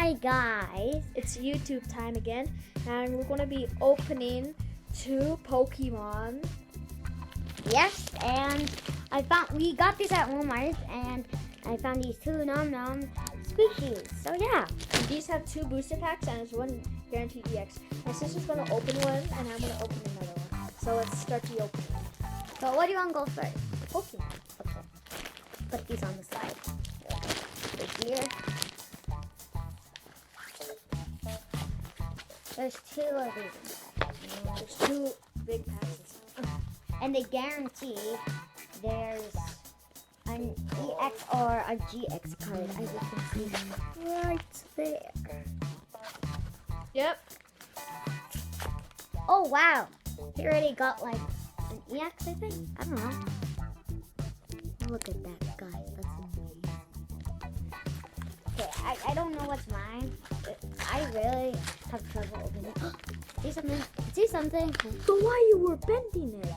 Hi guys, It's YouTube time again, and we're gonna be opening 2 Pokemon. yes, and we got these at Walmart, and I found these 2 nom species. So yeah, And these have 2 booster packs, and there's 1 guaranteed EX. My sister's gonna open one, and I'm gonna open another one. So let's start the opening. so what do you want to go first? Pokemon. Okay, put these on the side. Right here. There's 2 of these, There's 2 big packs. and they guarantee there's an EX or a GX card, as you can see right there. Yep. Oh wow, he already got like an EX, I think. I don't know. Look at that, guys. That's amazing. Okay, I don't know what's mine. I really have trouble opening it. See something? See something? So why you were bending it?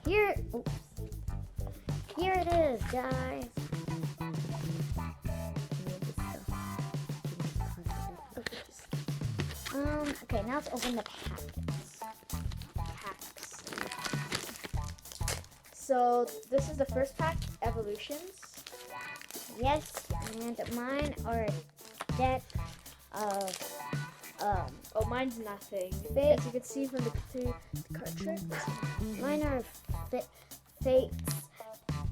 Here, oops. Here it is, guys. Okay, now let's open the Packs. So this is the first pack, Evolutions. Yes, and mine are a deck of Oh, mine's nothing. Fit. As you can see from the card trick. mine are Fates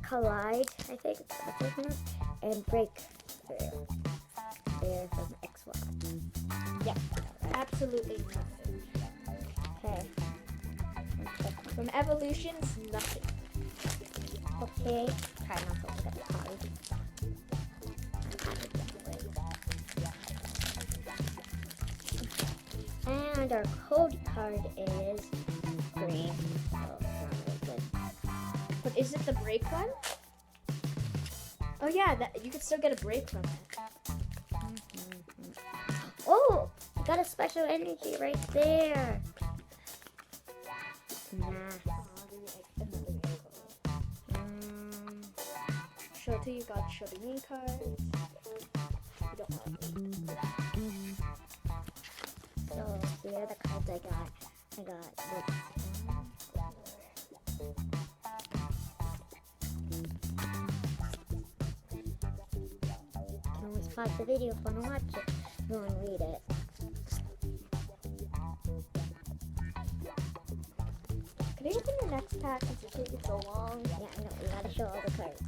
Collide, I think it's what they're called, and Break Bear from XY. Yeah, absolutely nothing. Okay. From Evolutions, nothing. Okay. Try not to look at the card. And our code card is green. Oh, it's not really good. But is it the break one? Oh yeah, that you can still get a break from it. Oh, you got a special energy right there. Nah. Show you got show the main cards. You don't want So here are the cards I got. I got this. You can always pause the video if you want to watch it. If you want to read it. Can you open the next pack since it's taking so long? Yeah, I know. You gotta show all the cards.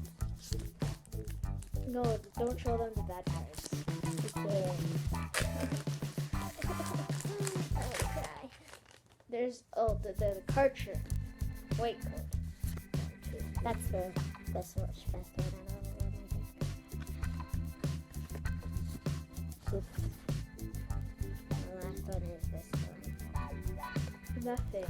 No, don't show them the bad cards. Okay. There's the card trick. White code. That's the best one. Oops. The last one is this one. Nothing.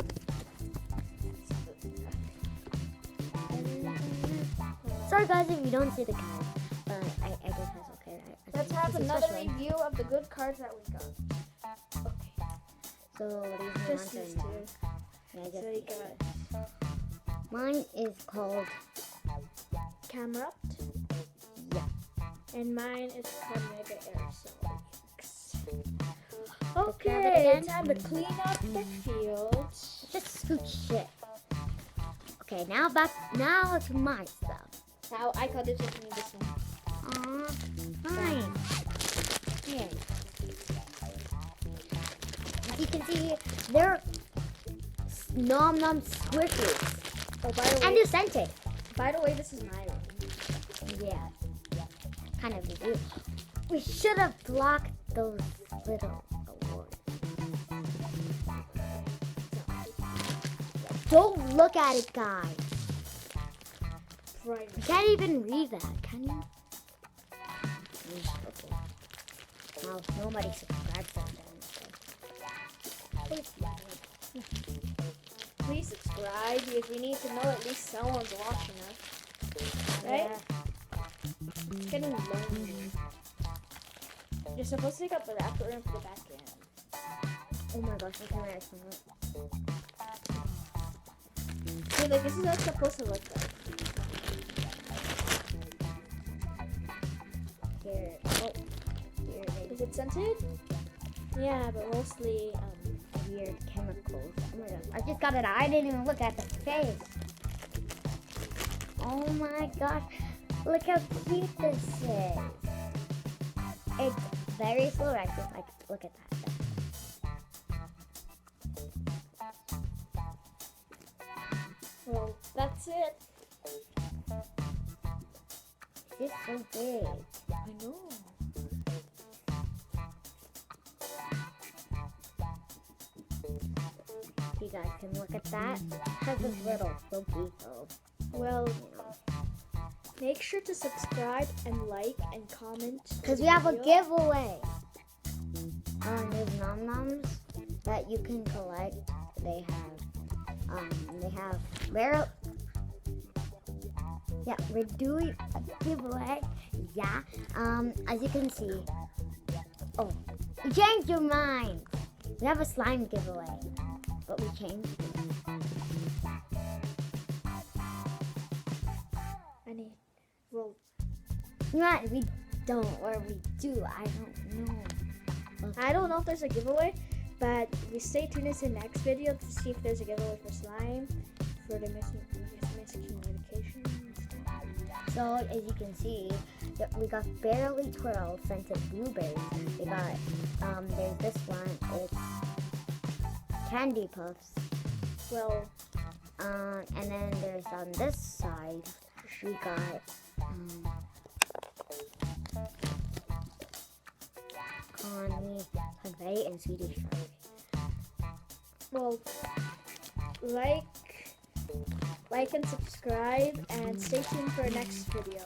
Sorry guys if you don't see the card, but I guess that's okay. Let's have It's a another special one. review of the good cards that we got. Okay. So these Just ones these are 2. yeah, So just you these. got Mine is called Camerupt. yeah. And mine is called Mega Aerosol X. have Okay, it again? time to clean up the field. Just scoot shit. Okay, now to my stuff. Now I call this one this one. Fine. Here. As you can see, they're nom squishies. Oh, by the And way, they're scented. this is my one. Yeah. Kind of do. We should have blocked those little awards. Don't look at it, guys. Right. You can't even read that, can you? Okay. Well, nobody subscribes to them. Please subscribe because we need to know at least someone's watching us. Right? It's getting lonely. You're supposed to take up the wrapper and put it back in. Oh my gosh, I can write some. See, like this is how it's supposed to look like. Here. Oh, Is it scented? Yeah, but mostly weird chemicals. Oh my gosh. I just got it. I didn't even look at the face. Oh my gosh. Look how cute this is. It's very slow active. Like, look at that. well, that's it. It's so big. I know. You guys can look at that. It has this little silky though. Well, You know. make sure to subscribe and like and comment. Because we have a giveaway. There's num-nums that you can collect. They have barrel. Yeah, we're doing a giveaway. Yeah. As you can see. Oh, we changed your mind. We have a slime giveaway, but we changed it. Well, Not we don't, or we do. I don't know. I don't know if there's a giveaway, but we stay tuned in the next video to see if there's a giveaway for slime, for the miscommunication. So as you can see, we got barely twirl scented blueberries. We got there's this one. It's candy puffs. Well, And then there's on this side we got confetti and Swedish strawberry. well, like and subscribe, and stay tuned for our next video.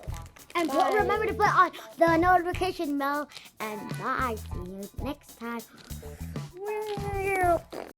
And Bye. remember to put on the notification bell. And bye. See you next time.